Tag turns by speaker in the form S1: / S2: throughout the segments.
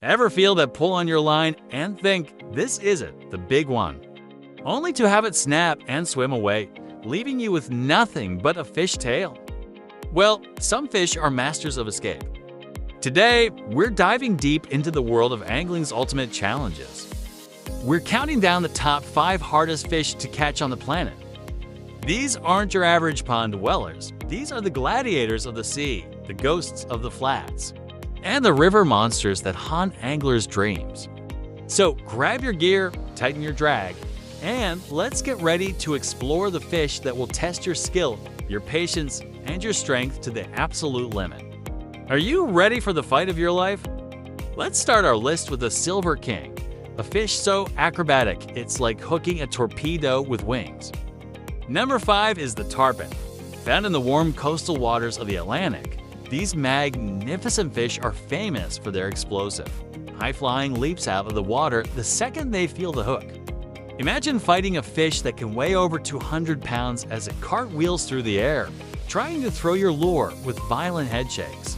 S1: Ever feel that pull on your line and think, this isn't the big one? Only to have it snap and swim away, leaving you with nothing but a fish tail. Well, some fish are masters of escape. Today, we're diving deep into the world of angling's ultimate challenges. We're counting down the top 5 hardest fish to catch on the planet. These aren't your average pond dwellers. These are the gladiators of the sea, the ghosts of the flats, and the river monsters that haunt anglers' dreams. So grab your gear, tighten your drag, and let's get ready to explore the fish that will test your skill, your patience, and your strength to the absolute limit. Are you ready for the fight of your life? Let's start our list with the Silver King, a fish so acrobatic it's like hooking a torpedo with wings. Number 5 is the tarpon. Found in the warm coastal waters of the Atlantic, these magnificent fish are famous for their explosive, high-flying leaps out of the water the second they feel the hook. Imagine fighting a fish that can weigh over 200 pounds as it cartwheels through the air, trying to throw your lure with violent head shakes.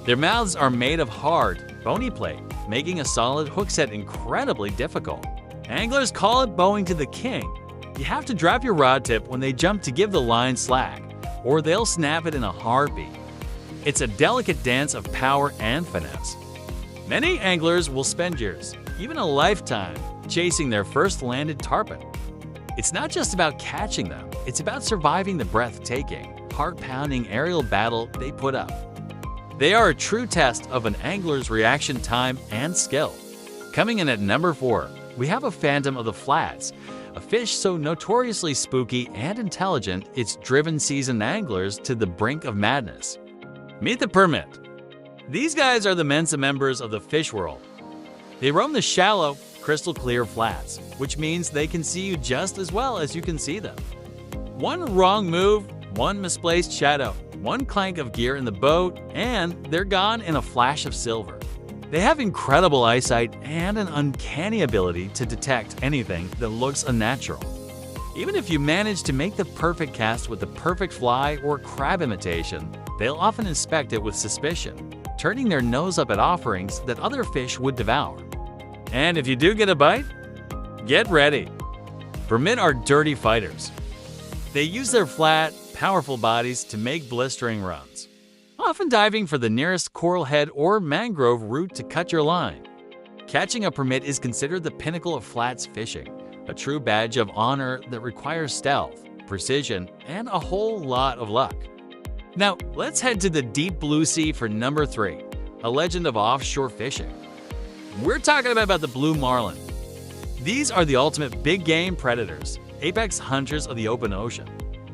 S1: Their mouths are made of hard, bony plate, making a solid hook set incredibly difficult. Anglers call it bowing to the king. You have to drop your rod tip when they jump to give the line slack, or they'll snap it in a heartbeat. It's a delicate dance of power and finesse. Many anglers will spend years, even a lifetime, chasing their first landed tarpon. It's not just about catching them, it's about surviving the breathtaking, heart-pounding aerial battle they put up. They are a true test of an angler's reaction time and skill. Coming in at number 4, we have a phantom of the flats, a fish so notoriously spooky and intelligent it's driven seasoned anglers to the brink of madness. Meet the permit. These guys are the Mensa members of the fish world. They roam the shallow, crystal-clear flats, which means they can see you just as well as you can see them. One wrong move, one misplaced shadow, one clank of gear in the boat, and they're gone in a flash of silver. They have incredible eyesight and an uncanny ability to detect anything that looks unnatural. Even if you manage to make the perfect cast with the perfect fly or crab imitation, they'll often inspect it with suspicion, turning their nose up at offerings that other fish would devour. And if you do get a bite, get ready. Permit are dirty fighters. They use their flat, powerful bodies to make blistering runs, often diving for the nearest coral head or mangrove root to cut your line. Catching a permit is considered the pinnacle of flats fishing, a true badge of honor that requires stealth, precision, and a whole lot of luck. Now, let's head to the deep blue sea for number 3, a legend of offshore fishing. We're talking about the blue marlin. These are the ultimate big game predators, apex hunters of the open ocean.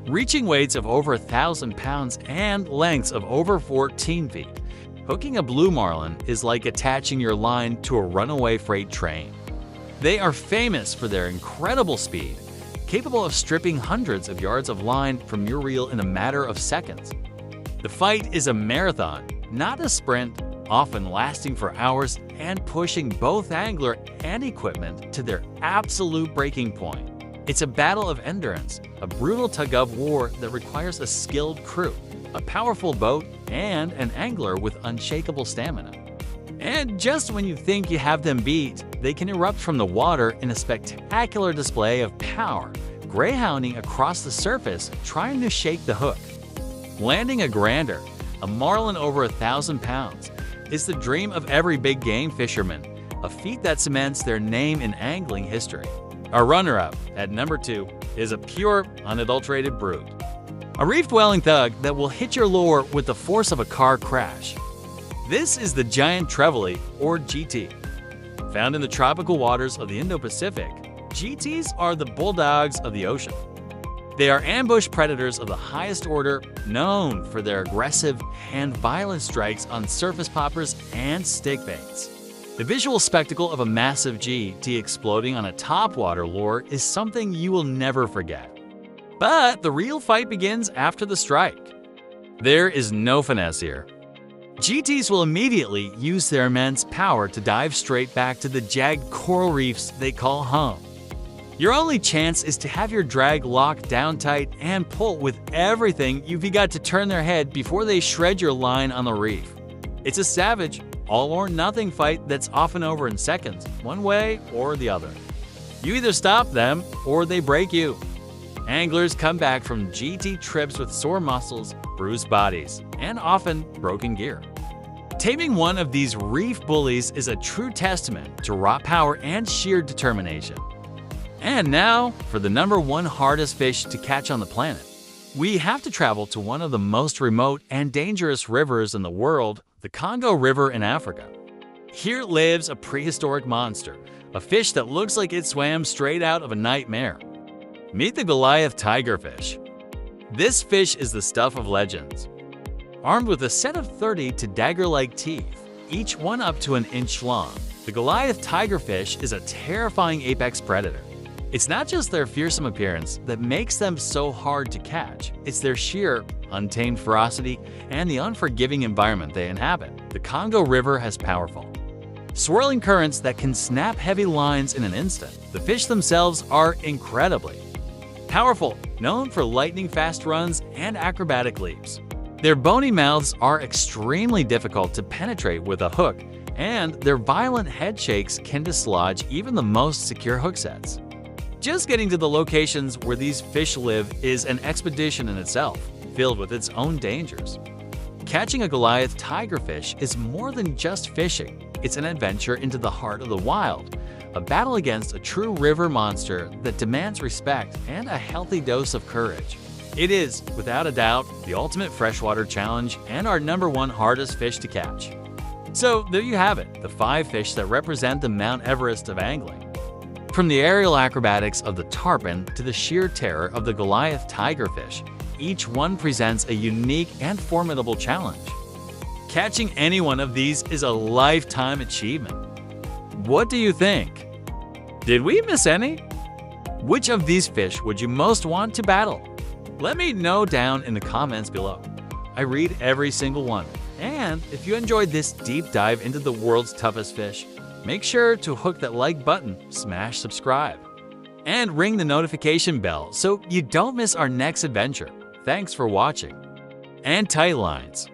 S1: Reaching weights of over 1,000 pounds and lengths of over 14 feet, hooking a blue marlin is like attaching your line to a runaway freight train. They are famous for their incredible speed, capable of stripping hundreds of yards of line from your reel in a matter of seconds. The fight is a marathon, not a sprint, often lasting for hours and pushing both angler and equipment to their absolute breaking point. It's a battle of endurance, a brutal tug-of-war that requires a skilled crew, a powerful boat, and an angler with unshakable stamina. And just when you think you have them beat, they can erupt from the water in a spectacular display of power, greyhounding across the surface, trying to shake the hook. Landing a grander, a marlin over 1,000 pounds, is the dream of every big game fisherman, a feat that cements their name in angling history. Our runner-up, at number 2, is a pure, unadulterated brute. A reef-dwelling thug that will hit your lure with the force of a car crash. This is the giant trevally, or GT. Found in the tropical waters of the Indo-Pacific, GTs are the bulldogs of the ocean. They are ambush predators of the highest order, known for their aggressive and violent strikes on surface poppers and stick baits. The visual spectacle of a massive GT exploding on a topwater lure is something you will never forget. But the real fight begins after the strike. There is no finesse here. GTs will immediately use their immense power to dive straight back to the jagged coral reefs they call home. Your only chance is to have your drag locked down tight and pull with everything you've got to turn their head before they shred your line on the reef. It's a savage, all-or-nothing fight that's often over in seconds, one way or the other. You either stop them or they break you. Anglers come back from GT trips with sore muscles, bruised bodies, and often broken gear. Taming one of these reef bullies is a true testament to raw power and sheer determination. And now, for the #1 hardest fish to catch on the planet. We have to travel to one of the most remote and dangerous rivers in the world, the Congo River in Africa. Here lives a prehistoric monster, a fish that looks like it swam straight out of a nightmare. Meet the Goliath tigerfish. This fish is the stuff of legends. Armed with a set of 30 to dagger-like teeth, each one up to an inch long, the Goliath tigerfish is a terrifying apex predator. It's not just their fearsome appearance that makes them so hard to catch, it's their sheer, untamed ferocity and the unforgiving environment they inhabit. The Congo River has powerful, swirling currents that can snap heavy lines in an instant. The fish themselves are incredibly powerful, known for lightning-fast runs and acrobatic leaps. Their bony mouths are extremely difficult to penetrate with a hook, and their violent head shakes can dislodge even the most secure hook sets. Just getting to the locations where these fish live is an expedition in itself, filled with its own dangers. Catching a Goliath tigerfish is more than just fishing. It's an adventure into the heart of the wild, a battle against a true river monster that demands respect and a healthy dose of courage. It is, without a doubt, the ultimate freshwater challenge and our #1 hardest fish to catch. So there you have it, the 5 fish that represent the Mount Everest of angling. From the aerial acrobatics of the tarpon to the sheer terror of the Goliath tigerfish, each one presents a unique and formidable challenge. Catching any one of these is a lifetime achievement. What do you think? Did we miss any? Which of these fish would you most want to battle? Let me know down in the comments below. I read every single one. And if you enjoyed this deep dive into the world's toughest fish, make sure to hook that like button, smash subscribe, and ring the notification bell so you don't miss our next adventure. Thanks for watching. And tight lines.